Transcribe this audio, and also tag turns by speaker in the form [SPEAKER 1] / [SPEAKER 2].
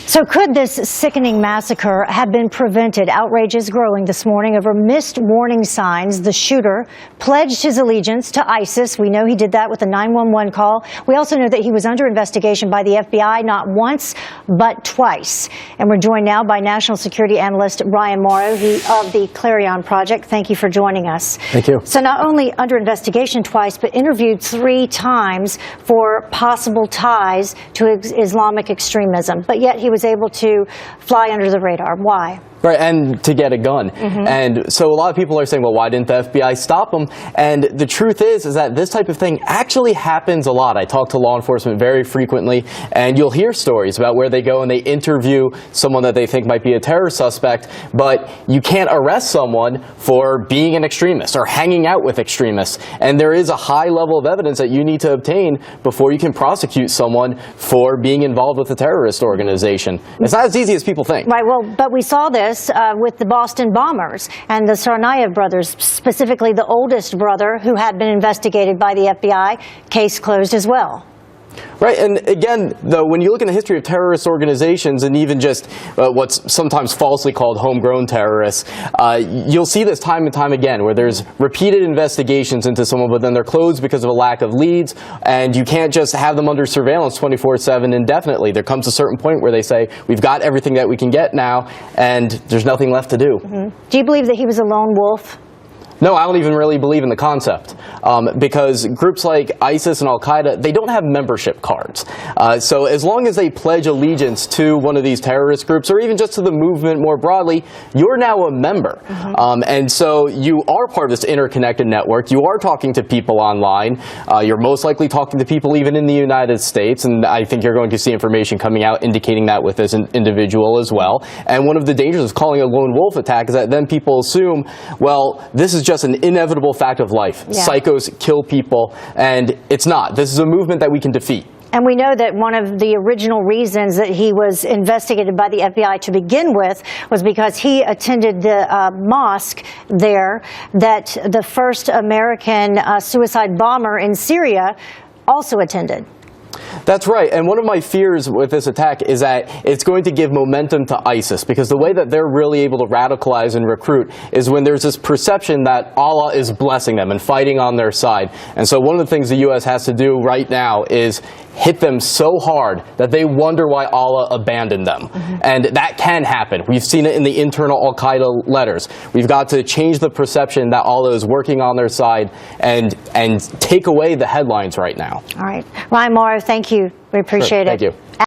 [SPEAKER 1] So could this sickening massacre have been prevented? Outrage is growing this morning over missed warning signs. The shooter pledged his allegiance to ISIS. We know he did that with a 911 call. We also know that he was under investigation by the FBI not once, but twice. And we're joined now by national security analyst Ryan Mauro of the Clarion Project. Thank you for joining us.
[SPEAKER 2] Thank you.
[SPEAKER 1] So not only under investigation twice, but interviewed 3 times for possible ties to Islamic extremism. But yet he was able to fly under the radar. Why?
[SPEAKER 2] Right, and to get a gun. And so a lot of people are saying, well, why didn't the FBI stop him? And the truth is that this type of thing actually happens a lot. I talk to law enforcement very frequently, and you'll hear stories about where they go and they interview someone that they think might be a terror suspect, but you can't arrest someone for being an extremist or hanging out with extremists. And there is a high level of evidence that you need to obtain before you can prosecute someone for being involved with a terrorist organization. It's not as easy as people think.
[SPEAKER 1] Right, well, but we saw this with the Boston bombers and the Tsarnaev brothers, specifically the oldest brother who had been investigated by the FBI, case closed as well.
[SPEAKER 2] Right, and again, though, when you look in the history of terrorist organizations and even just what's sometimes falsely called homegrown terrorists, you'll see this time and time again where there's repeated investigations into someone, but then they're closed because of a lack of leads, and you can't just have them under surveillance 24/7 indefinitely. There comes a certain point where they say, we've got everything that we can get now, and there's nothing left to do.
[SPEAKER 1] Do you believe that he was a lone wolf?
[SPEAKER 2] No, I don't even really believe in the concept, because groups like ISIS and Al-Qaeda, they don't have membership cards. So as long as they pledge allegiance to one of these terrorist groups, or even just to the movement more broadly, you're now a member. And so you are part of this interconnected network. You are talking to people online. You're most likely talking to people even in the United States, and I think you're going to see information coming out indicating that with this individual as well. And one of the dangers of calling a lone wolf attack is that then people assume, well, this is just an inevitable fact of life.
[SPEAKER 1] Yeah.
[SPEAKER 2] Psychos kill people, and it's not. This is a movement that we can defeat.
[SPEAKER 1] And we know that one of the original reasons that he was investigated by the FBI to begin with was because he attended the mosque there that the first American suicide bomber in Syria also attended.
[SPEAKER 2] That's right, and one of my fears with this attack is that it's going to give momentum to ISIS, because the way that they're really able to radicalize and recruit is when there's this perception that Allah is blessing them and fighting on their side. And so one of the things the U.S. has to do right now is hit them so hard that they wonder why Allah abandoned them. And that can happen. We've seen it in the internal Al-Qaeda letters. We've got to change the perception that Allah is working on their side and take away the headlines right now.
[SPEAKER 1] All right. Ryan Mauro, thank you. We appreciate it.
[SPEAKER 2] Thank you.